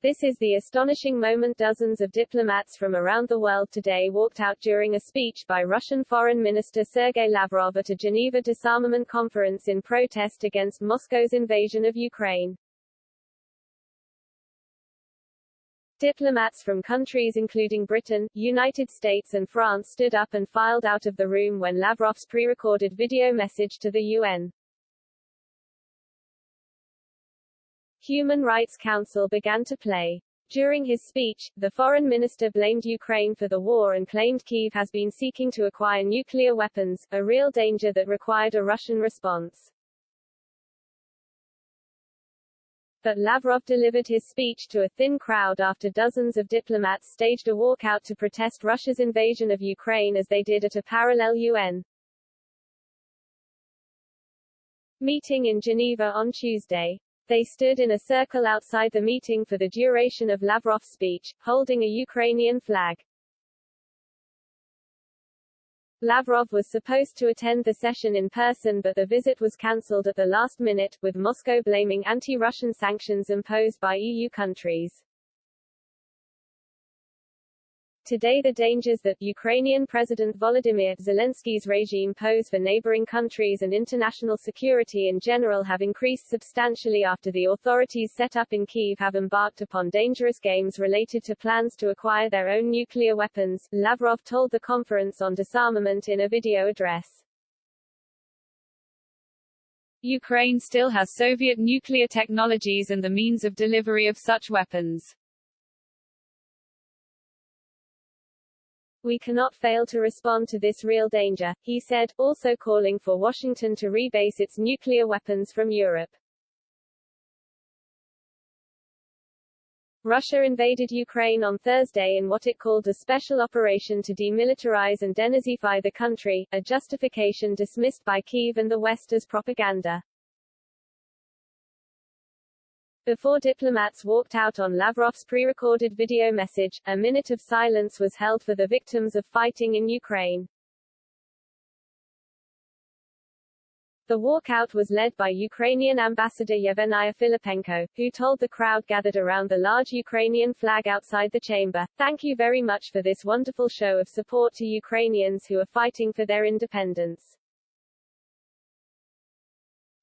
This is the astonishing moment. Dozens of diplomats from around the world today walked out during a speech by Russian Foreign Minister Sergei Lavrov at a Geneva disarmament conference in protest against Moscow's invasion of Ukraine. Diplomats from countries including Britain, United States and France stood up and filed out of the room when Lavrov's pre-recorded video message to the UN. Human Rights Council began to play. During his speech, the foreign minister blamed Ukraine for the war and claimed Kyiv has been seeking to acquire nuclear weapons, a real danger that required a Russian response. But Lavrov delivered his speech to a thin crowd after dozens of diplomats staged a walkout to protest Russia's invasion of Ukraine as they did at a parallel UN meeting in Geneva on Tuesday. They stood in a circle outside the meeting for the duration of Lavrov's speech, holding a Ukrainian flag. Lavrov was supposed to attend the session in person, but the visit was cancelled at the last minute, with Moscow blaming anti-Russian sanctions imposed by EU countries. Today the dangers that Ukrainian President Volodymyr Zelensky's regime pose for neighboring countries and international security in general have increased substantially after the authorities set up in Kyiv have embarked upon dangerous games related to plans to acquire their own nuclear weapons, Lavrov told the Conference on Disarmament in a video address. Ukraine still has Soviet nuclear technologies and the means of delivery of such weapons. We cannot fail to respond to this real danger, he said, also calling for Washington to rebase its nuclear weapons from Europe. Russia invaded Ukraine on Thursday in what it called a special operation to demilitarize and denazify the country, a justification dismissed by Kyiv and the West as propaganda. Before diplomats walked out on Lavrov's pre-recorded video message, a minute of silence was held for the victims of fighting in Ukraine. The walkout was led by Ukrainian Ambassador Yevgenia Filipenko, who told the crowd gathered around the large Ukrainian flag outside the chamber, "Thank you very much for this wonderful show of support to Ukrainians who are fighting for their independence.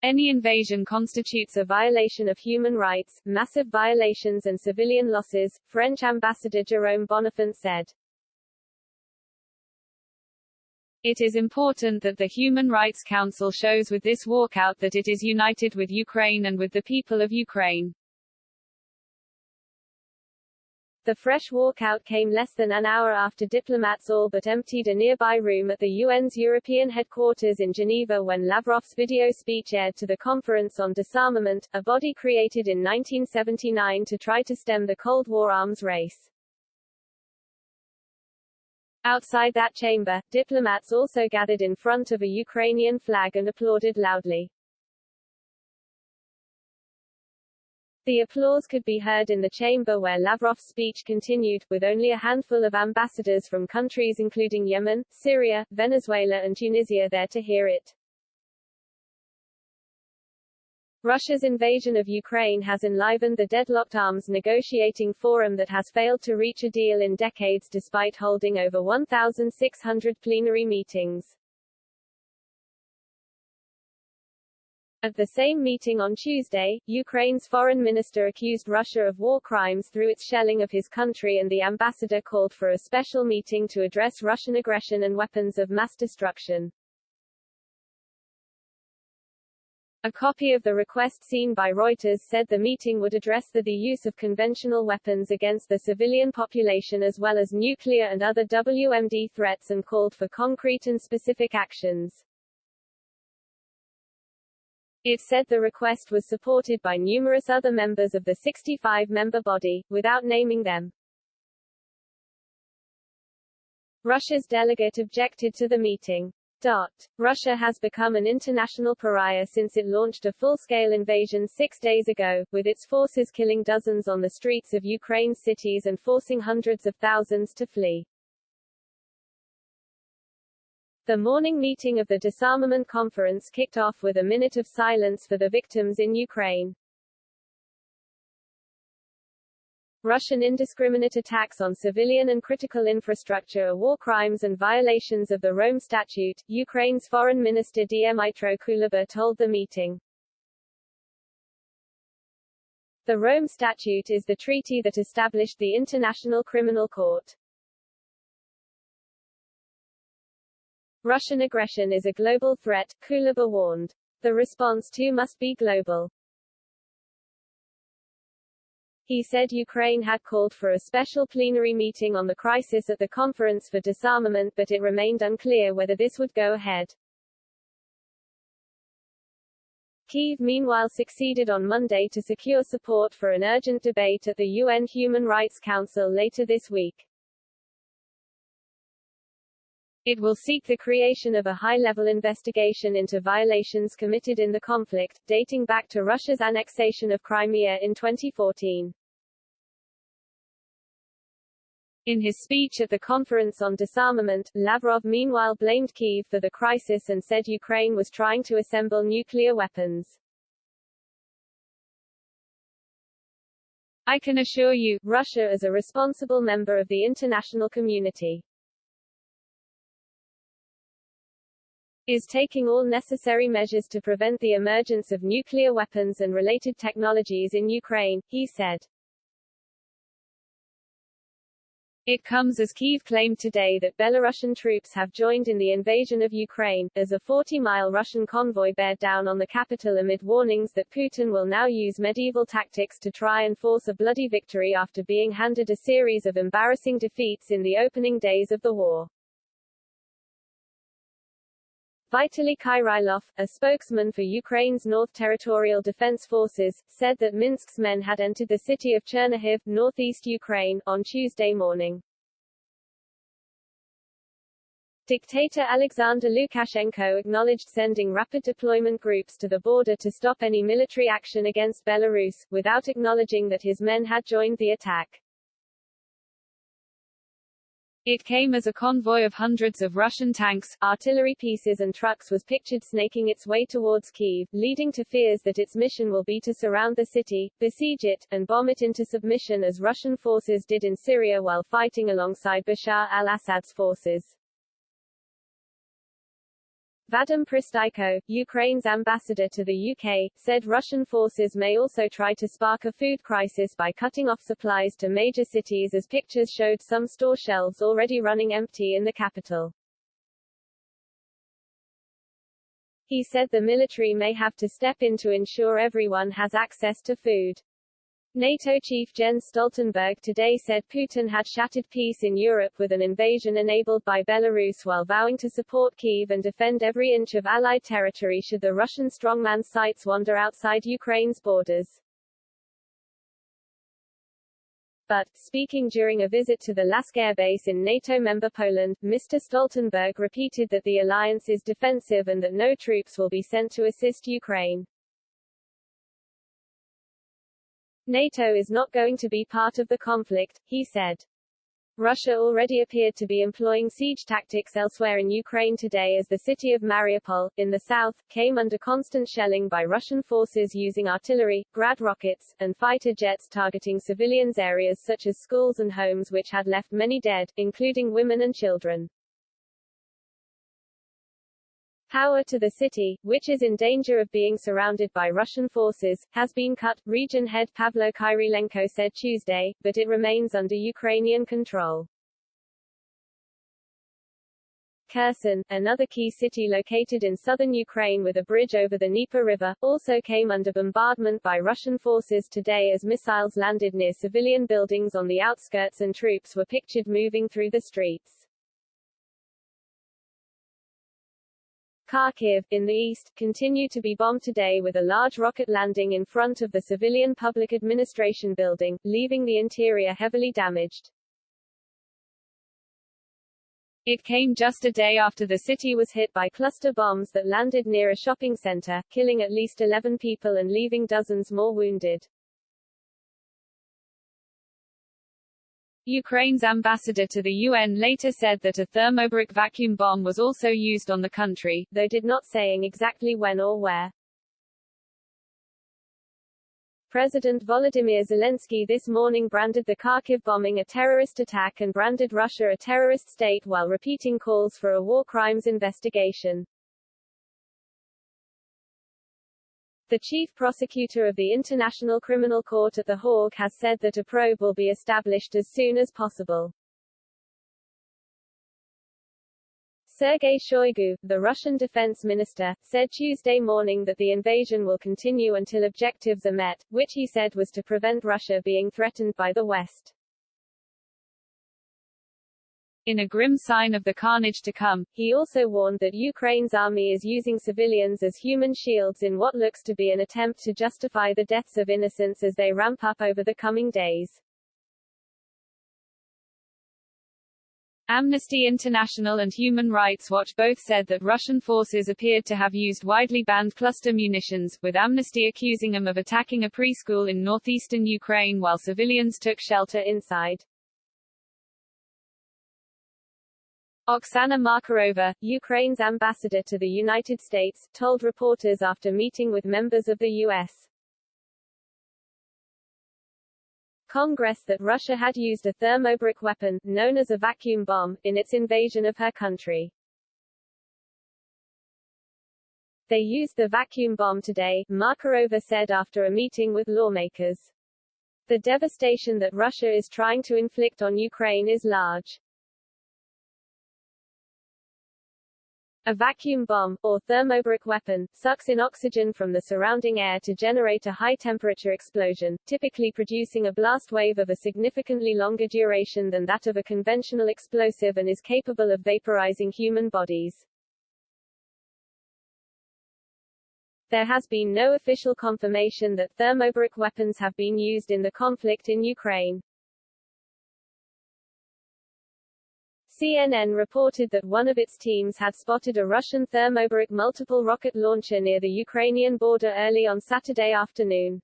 Any invasion constitutes a violation of human rights, massive violations and civilian losses," French Ambassador Jérôme Bonifant said. It is important that the Human Rights Council shows with this walkout that it is united with Ukraine and with the people of Ukraine. The fresh walkout came less than an hour after diplomats all but emptied a nearby room at the UN's European headquarters in Geneva when Lavrov's video speech aired to the Conference on Disarmament, a body created in 1979 to try to stem the Cold War arms race. Outside that chamber, diplomats also gathered in front of a Ukrainian flag and applauded loudly. The applause could be heard in the chamber where Lavrov's speech continued, with only a handful of ambassadors from countries including Yemen, Syria, Venezuela and Tunisia there to hear it. Russia's invasion of Ukraine has enlivened the deadlocked arms negotiating forum that has failed to reach a deal in decades despite holding over 1,600 plenary meetings. At the same meeting on Tuesday, Ukraine's foreign minister accused Russia of war crimes through its shelling of his country, and the ambassador called for a special meeting to address Russian aggression and weapons of mass destruction. A copy of the request seen by Reuters said the meeting would address the use of conventional weapons against the civilian population as well as nuclear and other WMD threats and called for concrete and specific actions. It said the request was supported by numerous other members of the 65-member body, without naming them. Russia's delegate objected to the meeting. Russia has become an international pariah since it launched a full-scale invasion 6 days ago, with its forces killing dozens on the streets of Ukraine's cities and forcing hundreds of thousands to flee. The morning meeting of the disarmament conference kicked off with a minute of silence for the victims in Ukraine. Russian indiscriminate attacks on civilian and critical infrastructure are war crimes and violations of the Rome Statute, Ukraine's Foreign Minister Dmytro Kuleba told the meeting. The Rome Statute is the treaty that established the International Criminal Court. Russian aggression is a global threat, Kuleba warned. The response too must be global. He said Ukraine had called for a special plenary meeting on the crisis at the Conference for Disarmament, but it remained unclear whether this would go ahead. Kyiv meanwhile succeeded on Monday to secure support for an urgent debate at the UN Human Rights Council later this week. It will seek the creation of a high-level investigation into violations committed in the conflict, dating back to Russia's annexation of Crimea in 2014. In his speech at the Conference on Disarmament, Lavrov meanwhile blamed Kyiv for the crisis and said Ukraine was trying to assemble nuclear weapons. I can assure you, Russia as a responsible member of the international community is taking all necessary measures to prevent the emergence of nuclear weapons and related technologies in Ukraine, he said. It comes as Kyiv claimed today that Belarusian troops have joined in the invasion of Ukraine, as a 40-mile Russian convoy beared down on the capital amid warnings that Putin will now use medieval tactics to try and force a bloody victory after being handed a series of embarrassing defeats in the opening days of the war. Vitaly Kyrilov, a spokesman for Ukraine's North Territorial Defense Forces, said that Minsk's men had entered the city of Chernihiv, northeast Ukraine, on Tuesday morning. Dictator Alexander Lukashenko acknowledged sending rapid deployment groups to the border to stop any military action against Belarus, without acknowledging that his men had joined the attack. It came as a convoy of hundreds of Russian tanks, artillery pieces and trucks was pictured snaking its way towards Kyiv, leading to fears that its mission will be to surround the city, besiege it, and bomb it into submission as Russian forces did in Syria while fighting alongside Bashar al-Assad's forces. Vadim Pristaiko, Ukraine's ambassador to the UK, said Russian forces may also try to spark a food crisis by cutting off supplies to major cities, as pictures showed some store shelves already running empty in the capital. He said the military may have to step in to ensure everyone has access to food. NATO chief Jens Stoltenberg today said Putin had shattered peace in Europe with an invasion enabled by Belarus, while vowing to support Kyiv and defend every inch of Allied territory should the Russian strongman sites wander outside Ukraine's borders. But, speaking during a visit to the Lask air base in NATO member Poland, Mr. Stoltenberg repeated that the alliance is defensive and that no troops will be sent to assist Ukraine. NATO is not going to be part of the conflict, he said. Russia already appeared to be employing siege tactics elsewhere in Ukraine today as the city of Mariupol, in the south, came under constant shelling by Russian forces using artillery, Grad rockets, and fighter jets targeting civilians, areas such as schools and homes which had left many dead, including women and children. Power to the city, which is in danger of being surrounded by Russian forces, has been cut, region head Pavlo Kyrylenko said Tuesday, but it remains under Ukrainian control. Kherson, another key city located in southern Ukraine with a bridge over the Dnieper River, also came under bombardment by Russian forces today as missiles landed near civilian buildings on the outskirts and troops were pictured moving through the streets. Kharkiv, in the east, continued to be bombed today with a large rocket landing in front of the civilian public administration building, leaving the interior heavily damaged. It came just a day after the city was hit by cluster bombs that landed near a shopping center, killing at least 11 people and leaving dozens more wounded. Ukraine's ambassador to the UN later said that a thermobaric vacuum bomb was also used on the country, though did not saying exactly when or where. President Volodymyr Zelensky this morning branded the Kharkiv bombing a terrorist attack and branded Russia a terrorist state while repeating calls for a war crimes investigation. The chief prosecutor of the International Criminal Court at The Hague has said that a probe will be established as soon as possible. Sergei Shoigu, the Russian defense minister, said Tuesday morning that the invasion will continue until objectives are met, which he said was to prevent Russia being threatened by the West. In a grim sign of the carnage to come, he also warned that Ukraine's army is using civilians as human shields in what looks to be an attempt to justify the deaths of innocents as they ramp up over the coming days. Amnesty International and Human Rights Watch both said that Russian forces appeared to have used widely banned cluster munitions, with Amnesty accusing them of attacking a preschool in northeastern Ukraine while civilians took shelter inside. Oksana Markarova, Ukraine's ambassador to the United States, told reporters after meeting with members of the U.S. Congress that Russia had used a thermobaric weapon, known as a vacuum bomb, in its invasion of her country. They used the vacuum bomb today, Markarova said after a meeting with lawmakers. The devastation that Russia is trying to inflict on Ukraine is large. A vacuum bomb, or thermobaric weapon, sucks in oxygen from the surrounding air to generate a high-temperature explosion, typically producing a blast wave of a significantly longer duration than that of a conventional explosive and is capable of vaporizing human bodies. There has been no official confirmation that thermobaric weapons have been used in the conflict in Ukraine. CNN reported that one of its teams had spotted a Russian thermobaric multiple rocket launcher near the Ukrainian border early on Saturday afternoon.